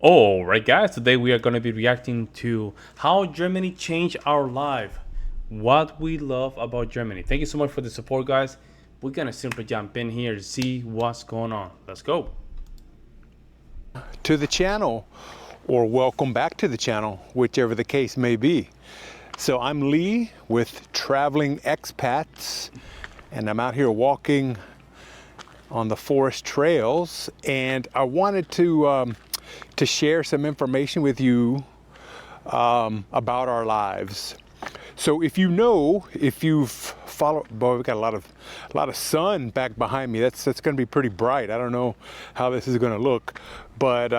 All right, guys, today we are going to be reacting to how Germany changed our life, what we love about Germany. Thank you so much for the support, guys. We're going to simply jump in here to see what's going on. Let's go. To the channel, or welcome back to the channel, whichever the case may be. So I'm Lee with Traveling Expats, and I'm out here walking on the forest trails, and I wanted to share some information with you about our lives. So if you've followed, boy, we got a lot of sun back behind me. That's going to be pretty bright. I don't know how this is going to look, but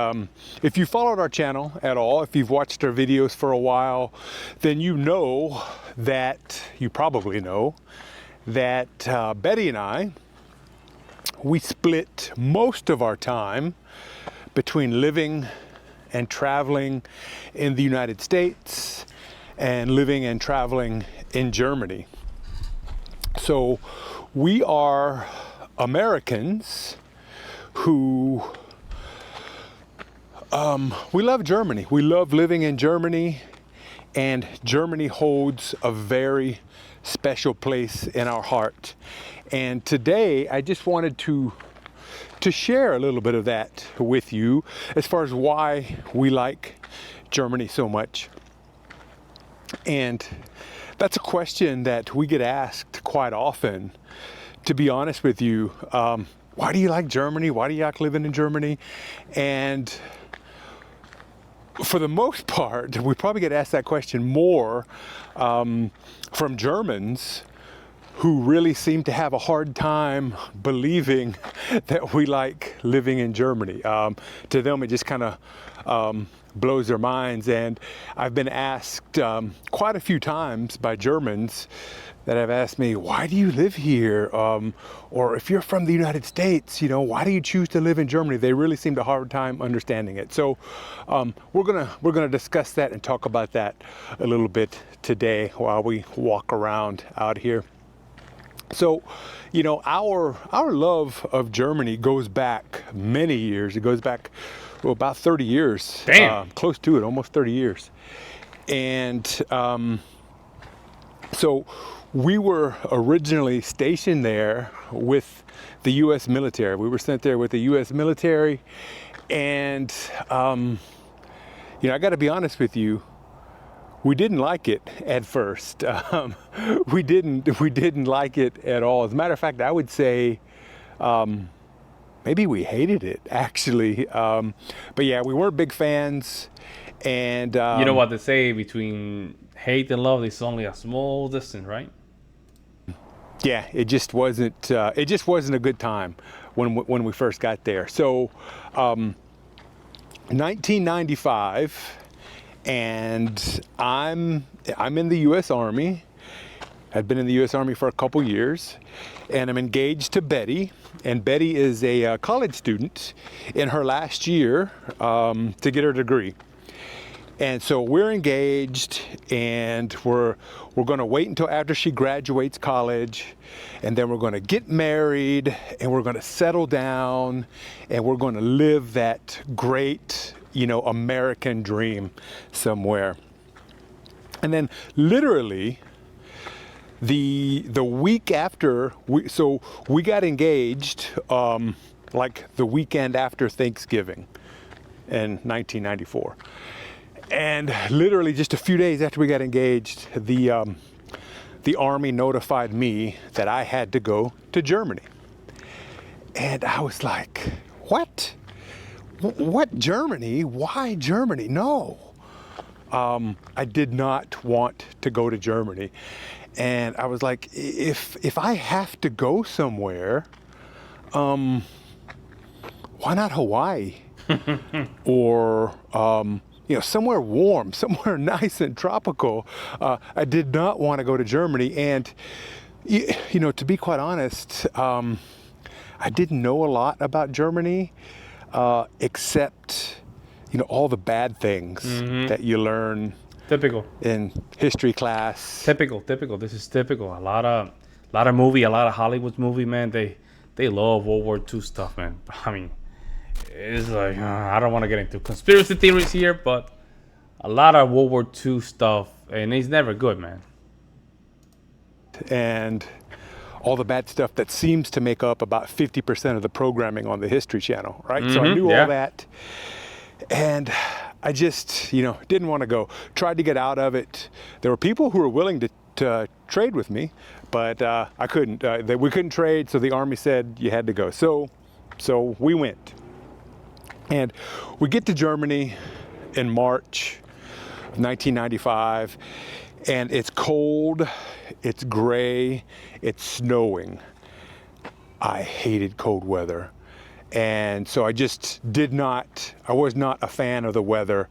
if you followed our channel at all, if you've watched our videos for a while, then you probably know that Betty and I, we split most of our time between living and traveling in the United States and living and traveling in Germany. So we are Americans who we love Germany. We love living in Germany, and Germany holds a very special place in our heart. And today I just wanted to share a little bit of that with you as far as why we like Germany so much. And that's a question that we get asked quite often, to be honest with you. Why do you like Germany? Why do you like living in Germany? And for the most part, we probably get asked that question more from Germans who really seem to have a hard time believing that we like living in Germany. To them, it just kind of blows their minds. And I've been asked quite a few times by Germans that have asked me, why do you live here? Or if you're from the United States, why do you choose to live in Germany? They really seem to have a hard time understanding it. So we're gonna discuss that and talk about that a little bit today while we walk around out here. So, our love of Germany goes back many years. It goes back about 30 years. Damn. Close to it, almost 30 years. And so we were originally stationed there with the U.S. military. We were sent there with the U.S. military. And, I got to be honest with you. We didn't like it at first. We didn't like it at all. As a matter of fact, I would say maybe we hated it, actually. But yeah, we weren't big fans. And You know what they say, between hate and love, there's only a small distance, right? yeah, it just wasn't a good time when we first got there. So 1995. And I'm in the U.S. Army. I've been in the U.S. Army for a couple years, and I'm engaged to Betty. And Betty is a college student in her last year to get her degree. And so we're engaged, and we're going to wait until after she graduates college, and then we're going to get married, and we're going to settle down, and we're going to live that great, American dream somewhere. And then literally the week after we got engaged, like the weekend after Thanksgiving in 1994. And literally just a few days after we got engaged, the Army notified me that I had to go to Germany. And I was like, what? What, Germany? Why Germany? No. I did not want to go to Germany. And I was like, if I have to go somewhere, why not Hawaii? Or somewhere warm, somewhere nice and tropical. I did not want to go to Germany. And to be quite honest, I didn't know a lot about Germany, except all the bad things that you learn Typical. in history class. Typical. This is typical. A lot of movie, a lot of Hollywood movie, man. They love World War II stuff, man. I mean, it's like I don't want to get into conspiracy theories here, but a lot of World War II stuff, and it's never good, man. And all the bad stuff that seems to make up about 50% of the programming on the History Channel, right? So I knew all that. And I just, didn't want to go. Tried to get out of it. There were people who were willing to trade with me, but I couldn't. We couldn't trade, so the Army said you had to go. So we went. And we get to Germany in March of 1995, and it's cold, it's gray, it's snowing. I hated cold weather. And so I was not a fan of the weather.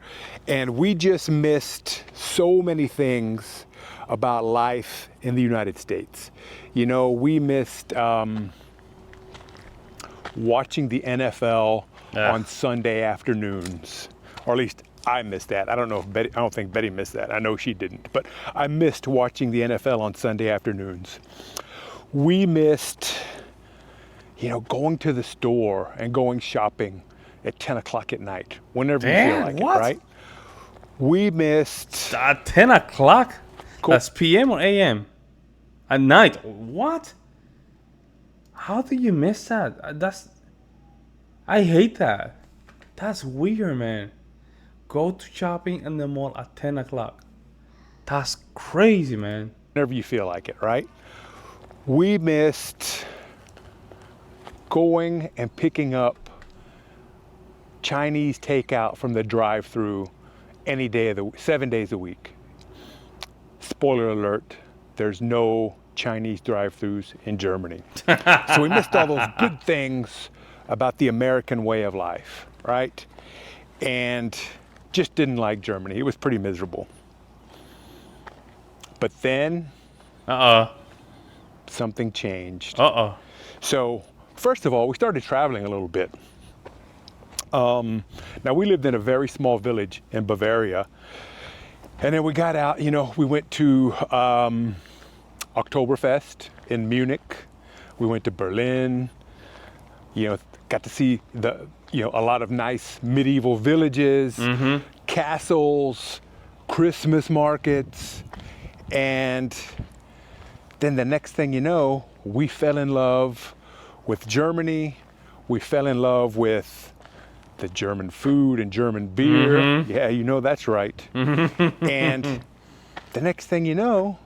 And we just missed so many things about life in the United States. We missed watching the NFL on Sunday afternoons, or at least I missed that. I don't think Betty missed that. I know she didn't, but I missed watching the NFL on Sunday afternoons. We missed, going to the store and going shopping at 10 o'clock at night, whenever you feel like it, right? We missed... At 10 o'clock? Cool. That's PM or AM? At night? What? How do you miss that? I hate that. That's weird, man. Go to shopping in the mall at 10 o'clock. That's crazy, man. Whenever you feel like it, right? We missed going and picking up Chinese takeout from the drive-thru any day of the 7 days a week. Spoiler alert, there's no Chinese drive-thrus in Germany. So we missed all those good things about the American way of life, right? And just didn't like Germany. It was pretty miserable. But then something changed. So first of all, we started traveling a little bit. Now we lived in a very small village in Bavaria. And then we got out, we went to Oktoberfest in Munich. We went to Berlin, got to see a lot of nice medieval villages, castles, Christmas markets. And then the next thing you know, we fell in love with Germany. We fell in love with the German food and German beer. Yeah, that's right. And the next thing you know,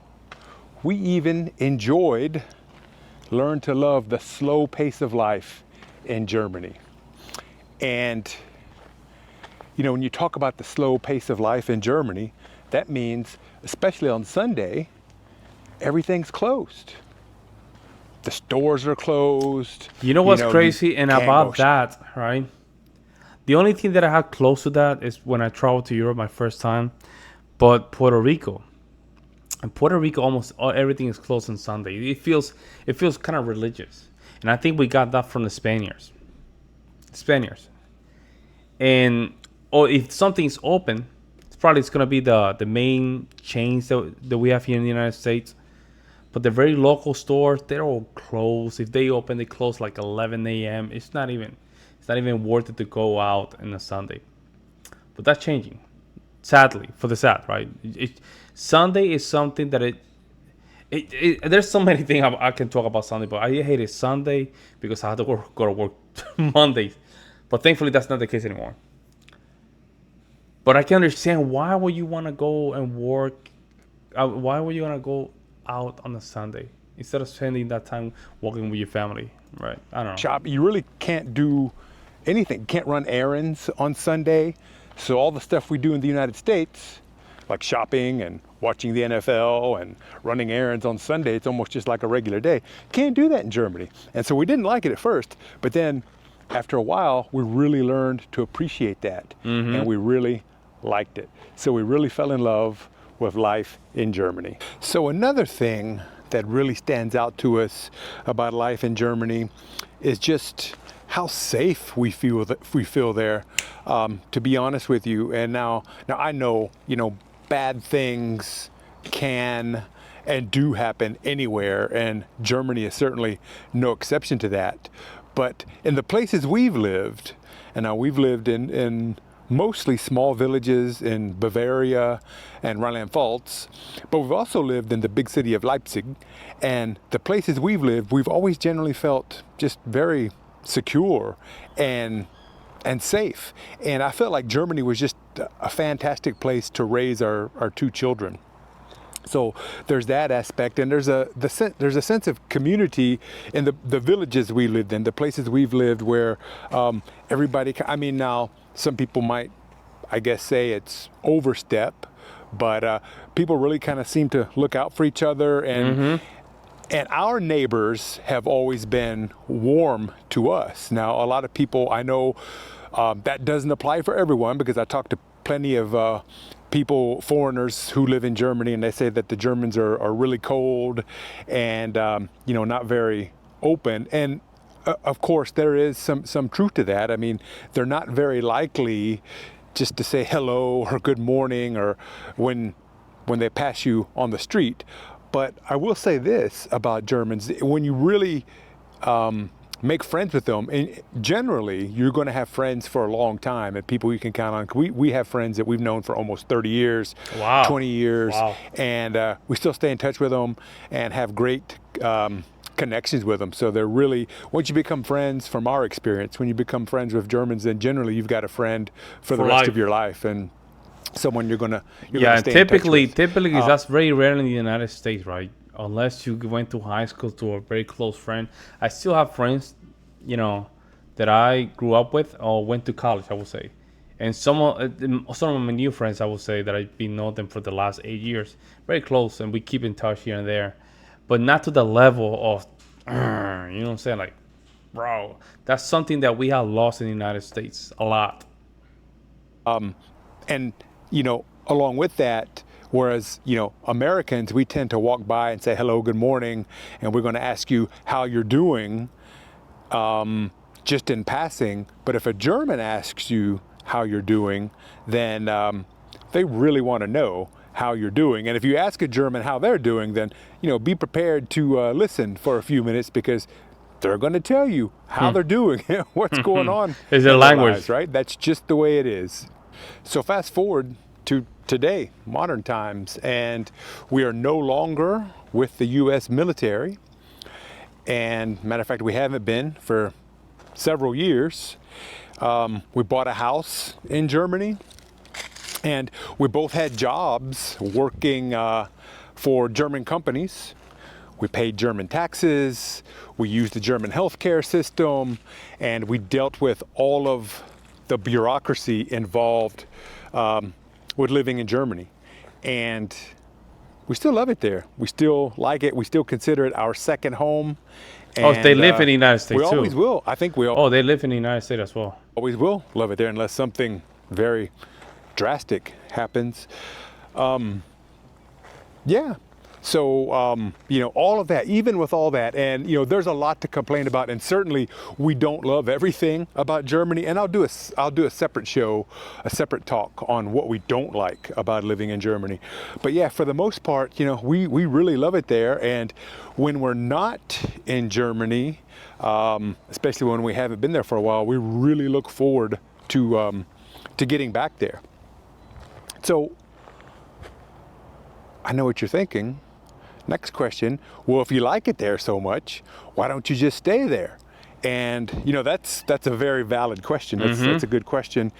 we even learned to love the slow pace of life in Germany. And, when you talk about the slow pace of life in Germany, that means, especially on Sunday, everything's closed. The stores are closed. You know what's crazy? And about that, right? The only thing that I had close to that is when I traveled to Europe my first time, but Puerto Rico. In Puerto Rico, almost everything is closed on Sunday. It feels kind of religious, and I think we got that from the Spaniards. And if something's open, it's probably gonna be the main chains that we have here in the United States. But the very local stores, they're all closed. If they open, they close like 11 a.m. It's not even worth it to go out on a Sunday. But that's changing, sadly, for the sad, right? Sunday is something that there's so many things I can talk about Sunday, but I hated Sunday because I had to go to work Mondays. But thankfully, that's not the case anymore. But I can understand why would you want to go and work? Why would you want to go out on a Sunday instead of spending that time walking with your family, right? I don't know. Shop. You really can't do anything. You can't run errands on Sunday. So all the stuff we do in the United States, like shopping and watching the NFL and running errands on Sunday, it's almost just like a regular day. Can't do that in Germany. And so we didn't like it at first, but then after a while, we really learned to appreciate that. And we really liked it. So we really fell in love with life in Germany. So another thing that really stands out to us about life in Germany is just how safe we feel there. To be honest with you, and now I know bad things can and do happen anywhere, and Germany is certainly no exception to that. But in the places we've lived, And now we've lived in mostly small villages in Bavaria and Rhineland-Pfalz, but we've also lived in the big city of Leipzig. And the places we've lived, we've always generally felt just very secure and safe. And I felt like Germany was just a fantastic place to raise our two children. So there's that aspect, and there's a sense of community in the villages we lived in, the places we've lived, where everybody. I mean, now some people might, I guess, say it's overstep, but people really kind of seem to look out for each other, and our neighbors have always been warm to us. Now, a lot of people I know, that doesn't apply for everyone, because I talked to plenty of people, foreigners who live in Germany, and they say that the Germans are really cold and not very open. And of course, there is some truth to that. I mean, they're not very likely just to say hello or good morning or when they pass you on the street. But I will say this about Germans: when you really make friends with them, and generally you're going to have friends for a long time and people you can count on. We have friends that we've known for almost 30 years, Wow. 20 years, Wow. and we still stay in touch with them and have great connections with them. So they're really, once you become friends, from our experience, when you become friends with Germans, then generally you've got a friend for the For rest life. of your life, and someone you're gonna Yeah, stay in touch with. typically that's very rare in the United States, right? Unless you went to high school to a very close friend. I still have friends, that I grew up with or went to college, I would say. And some of my new friends, I would say, that I've been known them for the last 8 years, very close, and we keep in touch here and there, but not to the level of, you know what I'm saying? Like, bro, that's something that we have lost in the United States a lot. And along with that, whereas Americans, we tend to walk by and say hello, good morning, and we're going to ask you how you're doing, just in passing. But if a German asks you how you're doing, then they really want to know how you're doing. And if you ask a German how they're doing, then be prepared to listen for a few minutes, because they're going to tell you how they're doing, what's going on Is in their their language. lives, right? That's just the way it is. So fast forward to today, modern times, and we are no longer with the U.S. military. And matter of fact, we haven't been for several years. We bought a house in Germany, and we both had jobs working for German companies. We paid German taxes, we used the German healthcare system, and we dealt with all of the bureaucracy involved with living in Germany. And we still love it there. We still like it. We still consider it our second home. Oh, they And, live in the United States we too. always will. I think we Oh, they live in the United States as well. always will love it there, unless something very drastic happens. Yeah. So, all of that, even with all that, and, there's a lot to complain about, and certainly we don't love everything about Germany, and I'll do a separate show, a separate talk on what we don't like about living in Germany. But yeah, for the most part, we really love it there, and when we're not in Germany, especially when we haven't been there for a while, we really look forward to getting back there. So, I know what you're thinking. Next question, well, if you like it there so much, why don't you just stay there? And, that's a very valid question. That's a good question.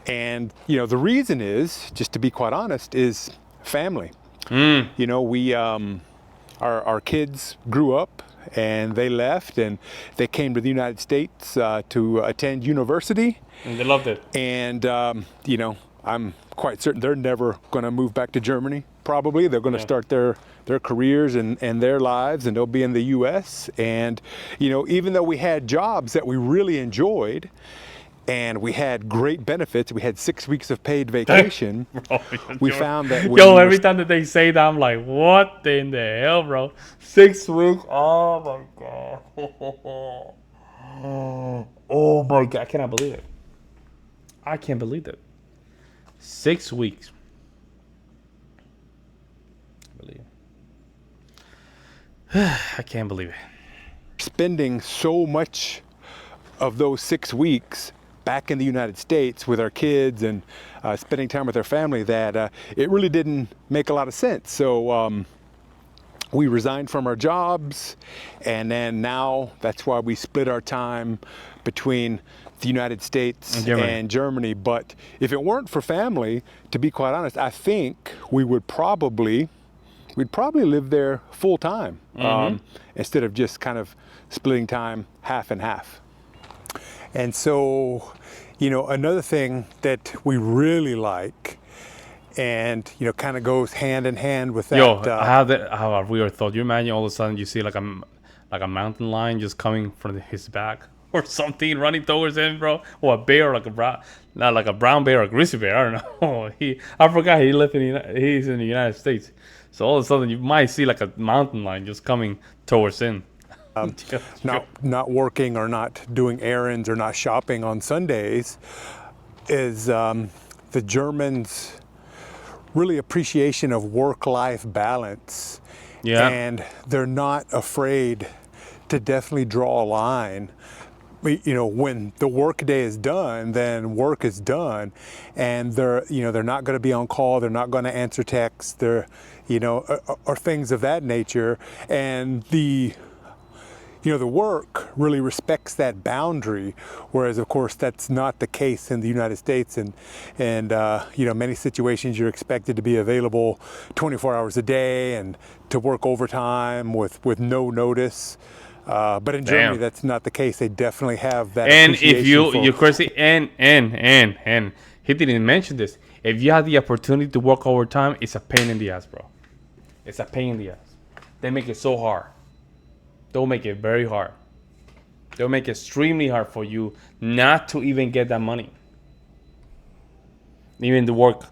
And, the reason is, just to be quite honest, is family. We, our kids grew up and they left and they came to the United States to attend university. And they loved it. And, I'm quite certain they're never going to move back to Germany. Probably they're going to start their careers and their lives, and they'll be in the U.S. And, even though we had jobs that we really enjoyed and we had great benefits, we had 6 weeks of paid vacation, Bro, we found that when yo, we every time that they say that, I'm like, what in the hell, bro? 6 weeks? Oh my god. Oh my god, I cannot believe it. I can't believe it. 6 weeks. I can't believe it. spending so much of those 6 weeks back in the United States with our kids and spending time with our family that it really didn't make a lot of sense. So we resigned from our jobs, and then now that's why we split our time between the United States and Germany. But if it weren't for family, to be quite honest, I think we'd probably live there full time, instead of just kind of splitting time half and half. And so, you know, another thing that we really like, and you know, kind of goes hand in hand with that. I have a weird thought. You imagine all of a sudden you see like a mountain lion just coming from his back or something running towards him, bro, or a bear, like a brown, not like a brown bear or a grizzly bear. I don't know. I forgot he's in the United States. So all of a sudden you might see like a mountain lion just coming towards him. Not working or not doing errands or not shopping on Sundays is the Germans' really appreciation of work-life balance. Yeah. And they're not afraid to definitely draw a line. You know, when the work day is done, then work is done, and they're not going to be on call. They're not going to answer texts. They're, or things of that nature. And the work really respects that boundary, whereas of course that's not the case in the United States. And many situations you're expected to be available 24 hours a day and to work overtime with no notice. But in Germany, that's not the case. They definitely have that. And if you're crazy, and he didn't mention this. If you have the opportunity to work overtime, it's a pain in the ass, bro. It's a pain in the ass. They make it so hard. They'll make it very hard. They'll make it extremely hard for you not to even get that money. Even to work.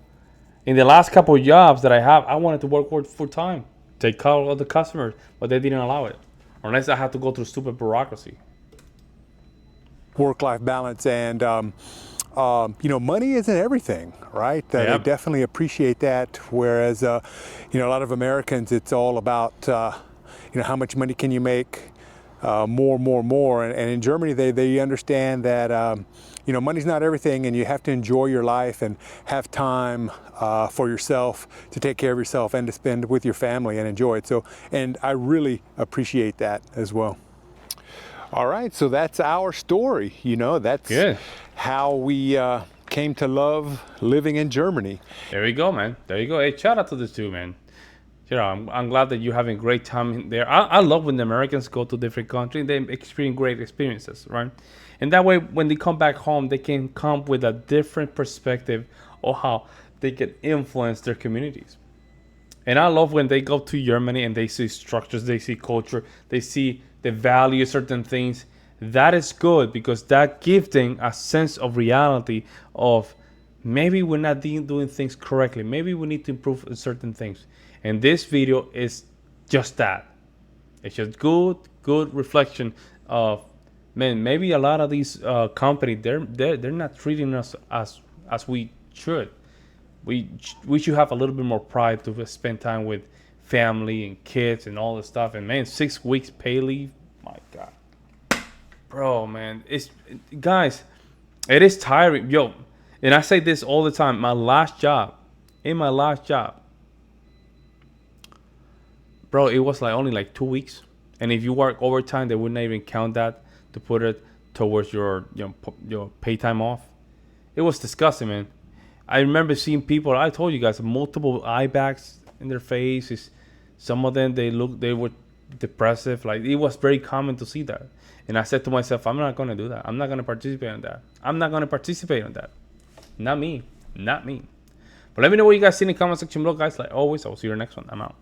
In the last couple of jobs that I have, I wanted to work full time. Take call of the customers, but they didn't allow it. Unless I had to go through stupid bureaucracy. Work-life balance and, money isn't everything, right? They definitely appreciate that. Whereas, a lot of Americans, it's all about, how much money can you make? More. And in Germany, they understand that, money's not everything, and you have to enjoy your life and have time for yourself, to take care of yourself and to spend with your family and enjoy it. So, and I really appreciate that as well. All right, so that's our story. That's good. How we came to love living in Germany. There you go, man. There you go. Hey, shout out to this too, man. I'm glad that you're having a great time there. I love when the Americans go to different countries. They experience great experiences, right? And that way, when they come back home, they can come with a different perspective of how they can influence their communities. And I love when they go to Germany and they see structures, they see culture, they see the value of certain things. That is good, because that gives them a sense of reality of maybe we're not doing things correctly. Maybe we need to improve certain things. And this video is just that. It's just good reflection of, man, maybe a lot of these companies, they're not treating us as we should. We should have a little bit more pride to spend time with family and kids and all this stuff. And man, 6 weeks pay leave, my God, bro, man, guys, it is tiring, yo. And I say this all the time. My last job, bro, it was only 2 weeks, and if you work overtime, they wouldn't even count that to put it towards your pay time off. It was disgusting, man. I remember seeing people. I told you guys, multiple eye bags in their faces. Some of them they were depressive. It was very common to see that. And I said to myself, I'm not gonna do that. I'm not gonna participate in that. Not me. But let me know what you guys see in the comment section below, guys. Like always, I will see you in the next one. I'm out.